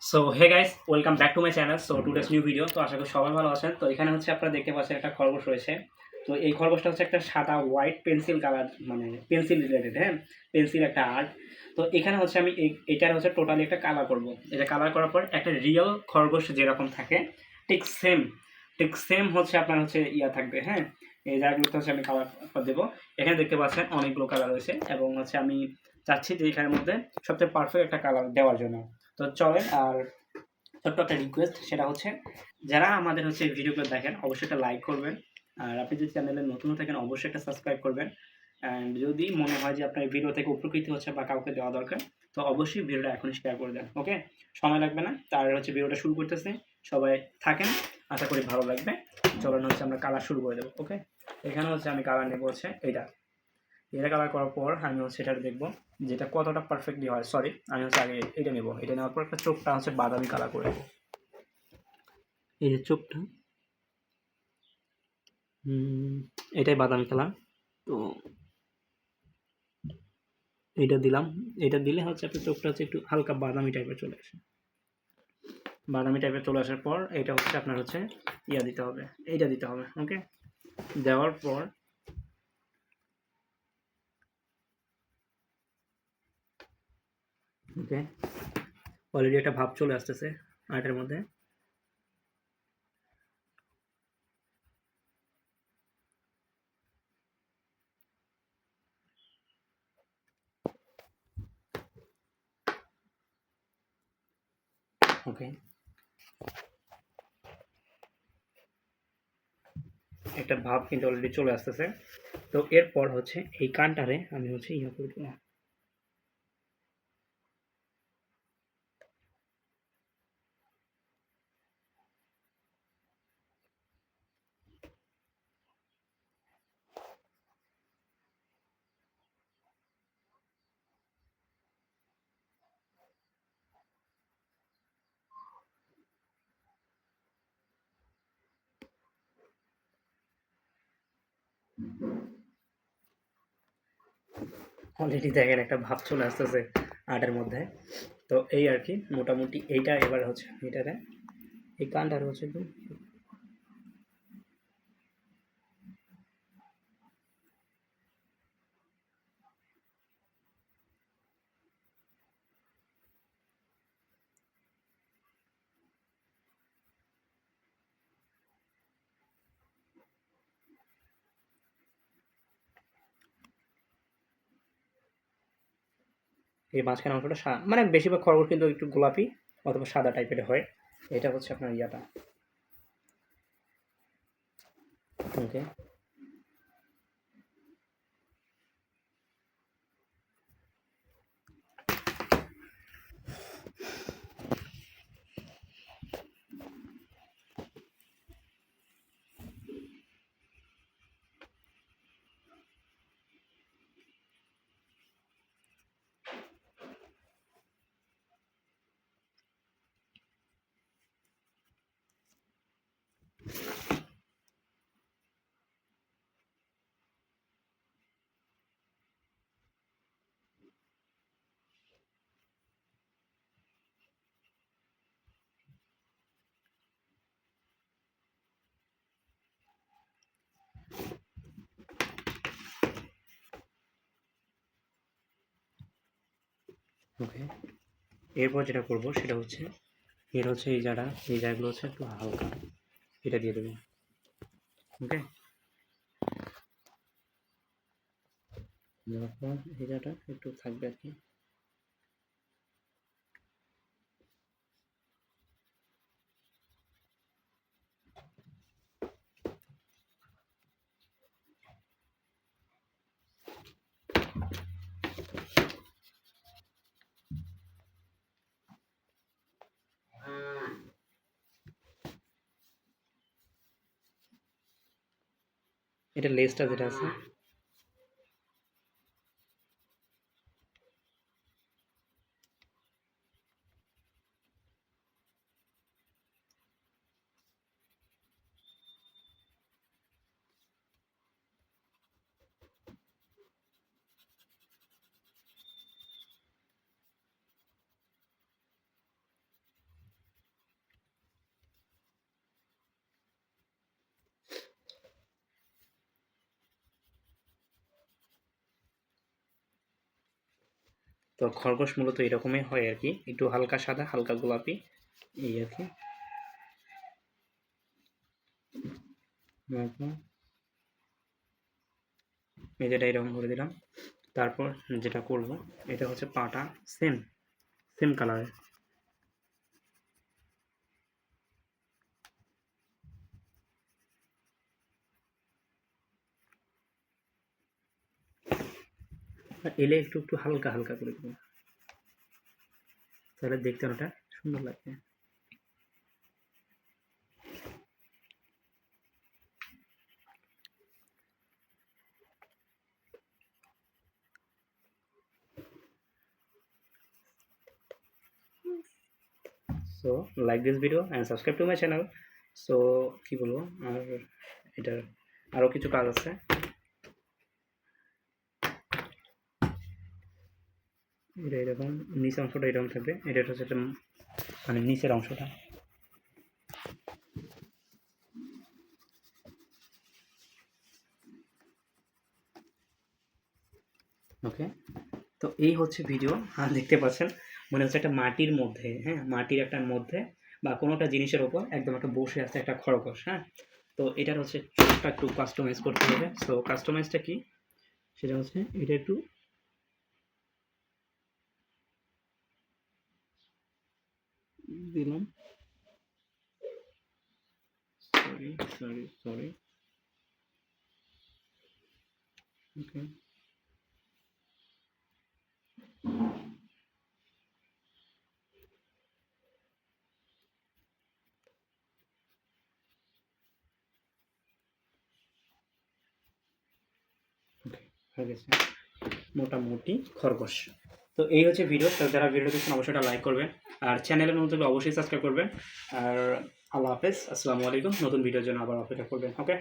So hey guys, welcome back to my channel. So today's new video. তো আশা করি সবাই ভালো আছেন। তো এখানে হচ্ছে আপনারা দেখতে পাচ্ছেন একটা খরগোশ রয়েছে। তো এই খরগোশটা হচ্ছে একটা সাদা হোয়াইট পেন্সিল কালার, মানে পেন্সিল রিলেটেড, হ্যাঁ, পেন্সিল একটা আর্ট। তো এখানে হচ্ছে আমি এটার হচ্ছে টোটালি একটা কালার করব। এটা কালার করার পর একটা রিয়েল খরগোশ যেরকম থাকে ঠিক সেম, হচ্ছে আপনার হচ্ছে ইয়া থাকবে, হ্যাঁ। এই জায়গাগুলোতে হচ্ছে আমি কালার দেবো। এখানে দেখতে পাচ্ছেন অনেকগুলো কালার রয়েছে এবং হচ্ছে আমি চাচ্ছি যে এখানের মধ্যে সবচেয়ে পারফেক্ট একটা কালার দেওয়ার জন্য। তো চলেন। আর ছোট্ট একটা রিকোয়েস্ট, সেটা হচ্ছে যারা আমাদের হচ্ছে ভিডিওগুলো দেখেন অবশ্যই একটা লাইক করবেন। আর আপনি যদি চ্যানেলে নতুন থাকেন অবশ্যই একটা সাবস্ক্রাইব করবেন। অ্যান্ড যদি মনে হয় যে আপনার ভিডিও থেকে উপকৃত হচ্ছে বা কাউকে দেওয়া দরকার, তো অবশ্যই ভিডিওটা এখনই শেয়ার করে দেন। ওকে, সময় লাগবে না। তার হচ্ছে ভিডিওটা শুরু করতেছে, সবাই থাকেন, আশা করি ভালো লাগবে। চলেন হচ্ছে আমরা কালার শুরু করে দেবো। ওকে, এখানে হচ্ছে আমি কালার নেবো হচ্ছে এইটা। এটা কালার করার পর আমি হচ্ছে এটা দেখবো যেটা কতটা পারফেক্টলি হয়। সরি, আমি হচ্ছে আগে এটা নেবো। এটা নেওয়ার পর একটা চোখটা হচ্ছে বাদামি কালার করে দেবো। এই যে চোখটা, এটাই বাদামি কালার। তো এটা দিলাম। এটা দিলে হচ্ছে আপনার চোখটা হচ্ছে একটু হালকা বাদামি টাইপের চলে আসে। বাদামি টাইপের চলে আসার পর এটা হচ্ছে আপনার হচ্ছে ইয়া দিতে হবে, এইটা দিতে হবে। ওকে, দেওয়ার পর ওকে, অলরেডি একটা ভাব চলে আসতেছে আর্টের মধ্যে। ওকে, একটা ভাব কিন্তু অলরেডি চলে আসতেছে। তো এরপর হচ্ছে এই কানটারে আমি হচ্ছে ইয়া করে দেবো। অলরেডি দেখেন একটা ভাব চলে আসতেছে আর্টের মধ্যে। তো এই আর কি মোটামুটি এইটা। এবার হচ্ছে এটারে এই কানটার হচ্ছে একদম এই মাঝখানে অংশটা মানে বেশিরভাগ খরগোশ কিন্তু একটু গোলাপি অথবা সাদা টাইপের হয়। এটা হচ্ছে আপনার ইয়াটা। ওকে, ওকে। এরপর যেটা করব সেটা হচ্ছে এর হচ্ছে এই জায়গাগুলো হচ্ছে একটু হালকা এটা দিয়ে দেবো। ওকে, দেওয়ার পর এই জায়গাটা একটু থাকবে আর কি। এটা লেজটা যেটা আছে, তো খরগোশ মূলত এরকমই হয় আর কি, একটু হালকা সাদা হালকা গোলাপি এই আর কি। মেঝেটা এরকম করে দিলাম। তারপর যেটা করব এটা হচ্ছে পাটা সেম সেম কালারের। এলে একটু একটু হালকা হালকা করে দেবো, তাহলে দেখতে ওটা সুন্দর লাগবে। So like this video and subscribe to my channel. So কী বলবো, আর এটার আরও কিছু কাজ আছে। এটা এরকম নিচের অংশটা এরকম থাকবে, এটা হচ্ছে একটা মানে নিচের অংশটা। ওকে, তো এই হচ্ছে ভিডিও। দেখতে পাচ্ছেন মনে হচ্ছে একটা মাটির মধ্যে, হ্যাঁ মাটির একটা মধ্যে বা কোনো একটা জিনিসের ওপর একদম একটা বসে আছে একটা খরগোশ। হ্যাঁ, তো এটার হচ্ছে চোখটা একটু কাস্টমাইজ করতে হবে। সো কাস্টমাইজটা কি, সেটা হচ্ছে এটা একটু দিলাম, সরি সরি সরি, ওকে। হয়ে গেছে মোটামুটি খরগোশ। তো এই হচ্ছে ভিডিও। তো যারা ভিডিও দেখছেন অবশ্যই এটা লাইক করবেন, আর চ্যানেলের নতুন হলে অবশ্যই সাবস্ক্রাইব করবেন। আর আল্লাহ হাফেজ, আসসালামু আলাইকুম। নতুন ভিডিওর জন্য আবার অপেক্ষা করবেন। ওকে।